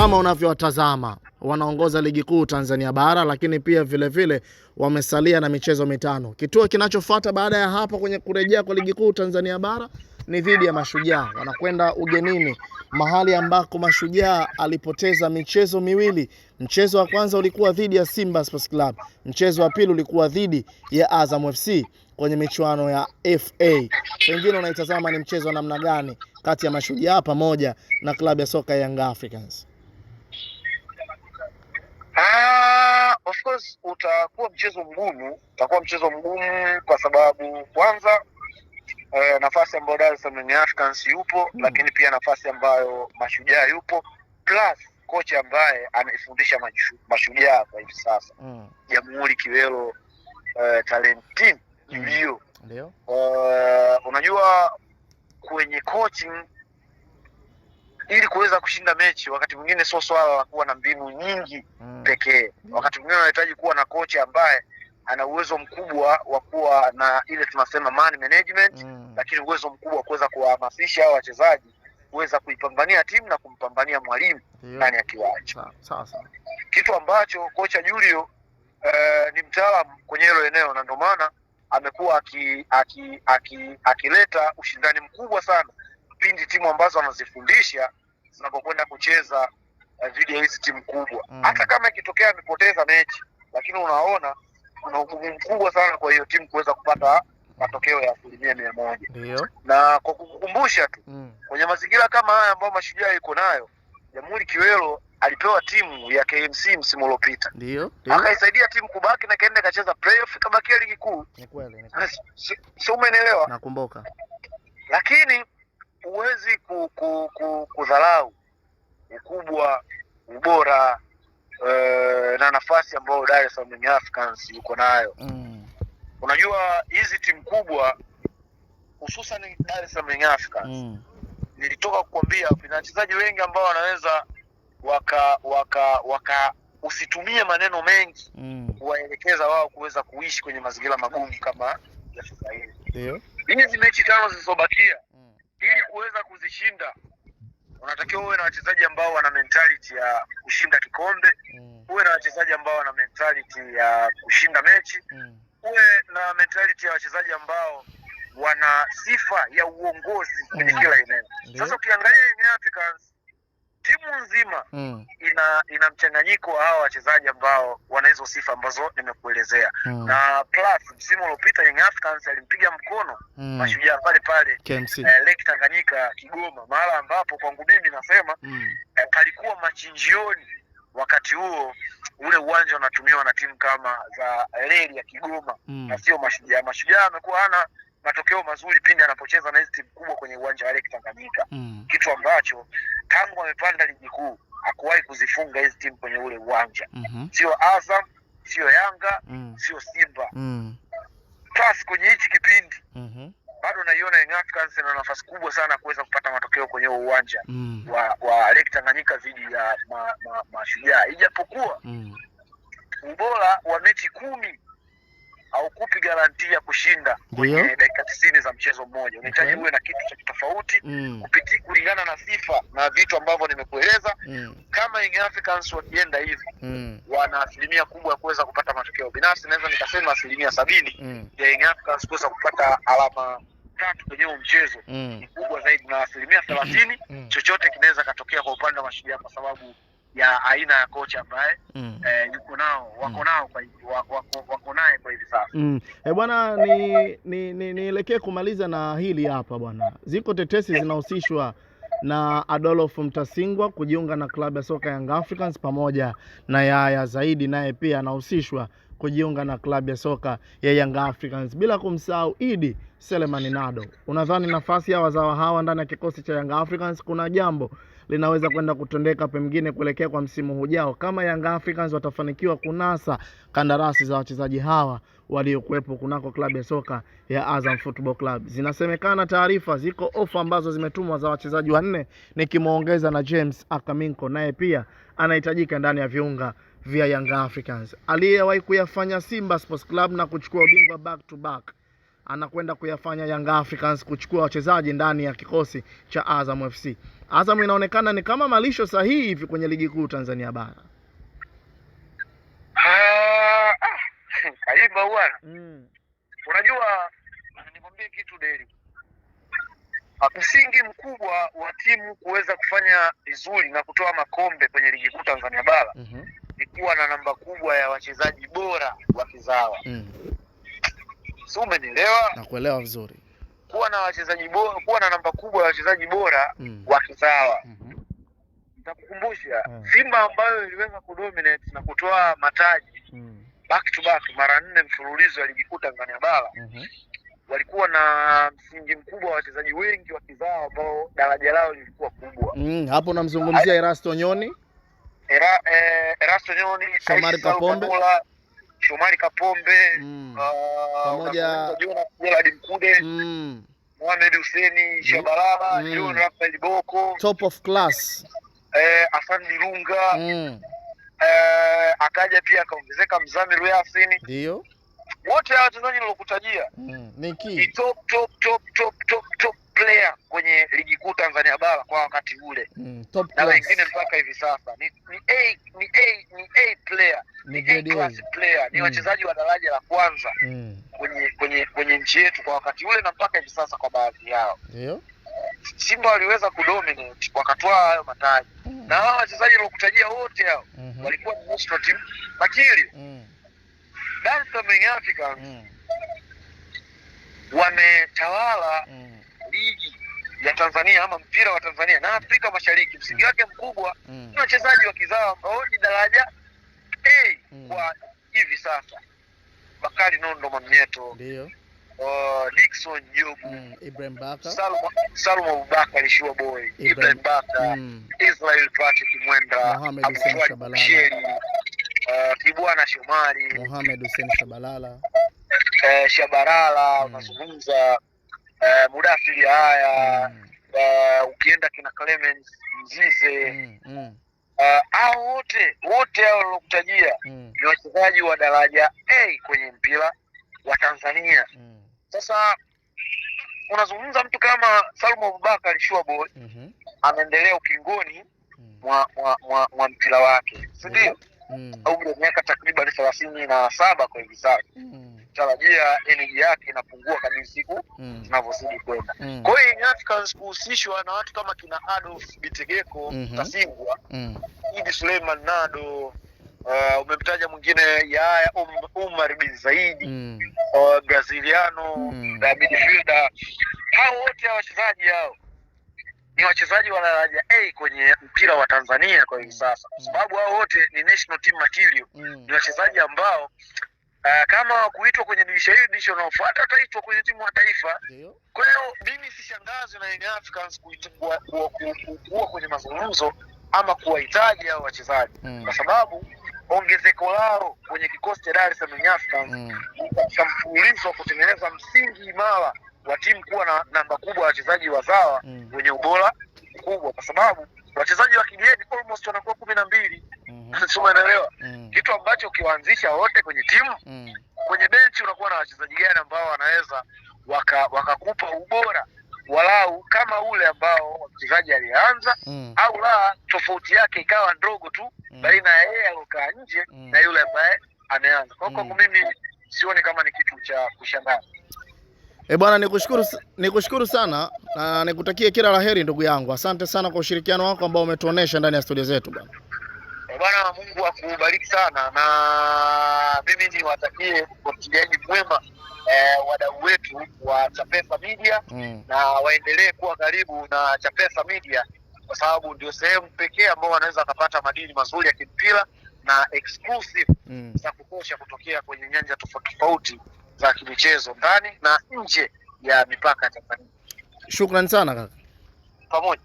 kama unavyowatazama wanaongoza ligi kuu Tanzania bara, lakini pia vile wamesalia na michezo mitano. Kituo kinachofuata baada ya hapa kwenye kurejea kwa ligi kuu Tanzania bara ni dhidi ya Mashujaa. Wanakwenda ugenini, mahali ambako Mashujaa alipoteza michezo miwili. Mchezo wa kwanza ulikuwa dhidi ya Simba Sports Club, mchezo wa pili ulikuwa dhidi ya Azam FC kwenye michuano ya FA. Pengine unaitazama ni mchezo namna gani kati ya Mashujaa pamoja na klabu ya soka Young Africans? Of course utakuwa mchezo mgumu kwa sababu kwanza nafasi ambayo Dar es Salaam Africans yupo, lakini pia nafasi ambayo Mashujaa yupo, plus kocha ambaye anaifundisha Mashujaa kwa hivi sasa, Jamhuri Kiwelo Talentin Julio. Ndio. Unajua kwenye coaching, ili kuweza kushinda mechi wakati mwingine sio swala la kuwa na mbinu nyingi pekee. Wakati mwingine unahitaji kuwa na kocha ambaye ana uwezo mkubwa wa kuwa na ile tunasema man management, lakini uwezo mkubwa wa kuweza kuwahamasisha hao wachezaji kuweza kuipambania timu na kumpambania mwalimu ndani ya kiwanja. Sasa kitu ambacho kocha Julio ni mtaalamu kwenye hilo eneo, na ndio maana amekuwa akileta ushindani mkubwa sana pindi timu ambazo anazifundisha zinapokwenda kucheza dhidi ya hizi timu kubwa. Hata kama ikitokea amepoteza mechi, lakini unaona kuna ugumu mkubwa sana kwa hiyo timu kuweza kupata matokeo ya 100%. Ndio. Na kwa kukukumbusha tu, kwenye mazingira kama haya ambayo Mashujaa iko nayo, Jamhuri Kiwelo alipewa timu ya KMC msimu uliopita. Ndio. Akaisaidia timu kubaki na kaenda kacheza playoff ikabakia ligi kuu. Ni kweli. Sio, umeelewa? Nakumbuka. Lakini huwezi kudharau ukubwa, ubora na nafasi ambayo Dar es Salaam Africans yuko nayo. Unajua hizi timu kubwa hususan Dar es Salaam Africans, nilitoka kukwambia kuna wachezaji wengi ambao wanaweza usitumie maneno mengi kuwaelekeza wao kuweza kuishi kwenye mazingira magumu kama ya sasa hivi. Ndio. Hizi mechi tano zilizobakia, ili kuweza kuzishinda unatakiwa uwe na wachezaji ambao wana mentality ya kushinda kikombe, uwe na wachezaji ambao wana mentality ya kushinda mechi, uwe na mentality ya wachezaji ambao wana sifa ya uongozi kwenye kila eneo. Sasa ukiangalia Young Africans, timu nzima ina mchanganyiko wa hao wachezaji ambao wana hizo sifa ambazo nimekuelezea. Na plus msimu uliopita Young Africans alimpiga mkono Mashujaa pale KMC Lake Tanganyika Kigoma, mahali ambapo kwangu mimi nasema palikuwa machinjioni. Wakati huo ule uwanja unatumiwa na timu kama za Reli ya Kigoma na sio Mashujaa. Mashujaa amekuwa hana matokeo mazuri pindi anapocheza na hizi timu kubwa kwenye uwanja wa Lake Tanganyika. Kitu ambacho tangu amepanda ligi kuu hakuwahi kuzifunga hizi timu kwenye ule uwanja. Sio Azam, sio Yanga, sio Simba. Plus kwenye hichi kipindi bado naiona Young Africans ina nafasi kubwa sana kuweza kupata matokeo kwenye uwanja wa Lake Tanganyika dhidi ya Mashujaa. Ijapokuwa ubora wa mechi 10 au kupi garantia kushinda kwenye dakika 90 za mchezo mmoja. Unahitaji uwe na kitu cha tofauti kupitia kulingana na sifa na vitu ambavyo nimekueleza. Kama Young Africans wakienda hivi, wana asilimia kubwa ya kuweza kupata matokeo. Binafsi naweza nikasema 70% ya Young Africans kuweza kupata alama 3 kwenye mchezo ni kubwa zaidi, na 30% chochote kinaweza katokea kwa upande wa Mashujaa kwa sababu ya aina ya kocha ambaye yuko nao, wako naye kwa hivi sasa. Bwana, nielekee kumaliza na hili hapa bwana. Ziko tetesi zinahusishwa na Adolf Mtasingwa kujiunga na klabu ya soka Young Africans, pamoja na Yaya Zaidi naye pia anahusishwa kujiunga na klabu ya soka ya Young Africans, bila kumsahau Idi Selemani Nado. Unadhani nafasi ya wazawa hawa ndani ya kikosi cha Young Africans kuna jambo linaweza kwenda kutendeka pengine kuelekea kwa msimu ujao, kama Young Africans watafanikiwa kunasa kandarasi za wachezaji hawa waliokuwepo kunako klabu ya soka ya Azam Football Club? Zinasemekana taarifa ziko ofa ambazo zimetumwa za wachezaji 4, nikimuongeza na James Akaminko, naye pia anahitajika ndani ya viunga vya Young Africans. Aliyewahi kuyafanya Simba Sports Club na kuchukua ubingwa back to back anakwenda kuyafanya Young Africans kuchukua wachezaji ndani ya kikosi cha Azam FC. Azam inaonekana ni kama malisho sahihi hivi kwenye ligi kuu Tanzania bara. Kaiba bwana. Unajua nikwambie kitu Deli. Msingi mkubwa wa timu kuweza kufanya vizuri na kutoa makombe kwenye ligi kuu Tanzania bara ni kuwa na namba kubwa ya wachezaji bora wa kizawa. Si umenielewa? Nakuelewa vizuri. Kuwa na wachezaji bora, kuwa na namba kubwa ya wachezaji bora wa kizawa. Nitakukumbusha Simba ambayo iliweza kudominate na kutoa mataji back to back mara 4 mfululizo ya ligi kuu Tanzania bara. Walikuwa na msingi mkubwa wa wachezaji wengi wa kizawa ambao daraja lao lilikuwa kubwa. Hapo namzungumzia Erasto Nyoni. Erasto Nyoni, Shomari Kapombe, pamoja Gerald Mkude, Mohamed Hussein Shabalala, John Rafael Boko, top of class. Hassan Dirunga, akaja pia akaongezeka Mzamiru Yasini. Ndio. Wote hao wachezaji nilokutajia ni top player kwenye ligi kuu Tanzania bara kwa wakati ule. Top na wengine mpaka hivi sasa ni A player, ni A class player, ni wachezaji wa daraja la kwanza kwenye nchi yetu kwa wakati ule na mpaka hivi sasa kwa baadhi yao. Ndio. Simba waliweza kudominate wakatoa hayo mataji. Na hao wachezaji nilokutajia wote hao walikuwa ni national team makili. Dar es Salaam Young Africans wametawala ligi ya Tanzania ama mpira wa Tanzania na Afrika Mashariki. Msingi wake mkubwa ni wachezaji wa kizawa ambao ni daraja A kwa hivi sasa. Bakari Nondo Mamnyeto, ndio. Dickson Jobu, Ibrahim Baka, Salum Abubakar Lishua Boy, Ibrahim Baka, Israel Patrick Mwenda, Mohamed Hussein Shabalala, Kibwana Shomari, Mohamed Hussein Shabalala, Shabalala, unazungumza Mudafiri haya, ukienda kina Clemens Mzize, hao wote hao nilokutajia ni wachezaji wa daraja A kwenye mpira wa Tanzania. Sasa unazungumza mtu kama Salum Abubakar Lishua Boy anaendelea ukingoni mwa mpira wake, si ndio? Umri wa miaka takriban 37 kwa hivi sasa. Tarajia energy yake inapungua kadri siku zinavyozidi kwenda. Kwa hiyo Young Africans kuhusishwa na watu kama kina Adolf Bitegeko, Tasingwa, Idi Suleiman Nado, umemtaja mwingine ya Umar bin Zaidi, Braziliano, midfielder. Hao wote wachezaji hao ni wachezaji wa daraja A kwenye mpira wa Tanzania kwa hivi sasa. Kwa sababu hao wote ni national team material. Ni wachezaji ambao kama kuitwa kwenye dirisha hili dirisha linalofuata ataitwa kwenye timu ya taifa. Kwa hiyo mimi sishangazwi na Young Africans kuwa kwenye mazungumzo ama kuwahitaji hao wachezaji. Kwa sababu ongezeko lao kwenye kikosi cha Dar es Salaam Young Africans ni mfululizo wa kutengeneza msingi imara wa timu kuwa na namba kubwa ya wachezaji wazawa wenye ubora mkubwa, kwa sababu wachezaji wa kigeni almost wanakuwa 12. Sio, unaelewa? Kitu ambacho ukiwaanzisha wote kwenye timu, kwenye benchi unakuwa na wachezaji gani ambao wanaweza wakakupa ubora walau kama ule ambao mchezaji alianza, au la tofauti yake ikawa ndogo tu baina ya yeye aliyokaa nje na yule ambaye ameanza. Kwa hiyo mimi sioni kama ni kitu cha kushangaza. Bwana, nikushukuru sana na nikutakie kila laheri ndugu yangu. Asante sana kwa ushirikiano wako ambao umetuonesha ndani ya studio zetu bwana. Bwana, Mungu akubariki sana, na mimi niwatakie ufuatiliaji mwema wadau wetu wa Chapesa Media na waendelee kuwa karibu na Chapesa Media kwa sababu ndio sehemu pekee ambao wanaweza kupata madini mazuri ya kimpira na exclusive za kutosha kutokea kwenye nyanja tofauti za kimichezo ndani na nje ya mipaka ya Tanzania. Shukrani sana kaka. Pamoja.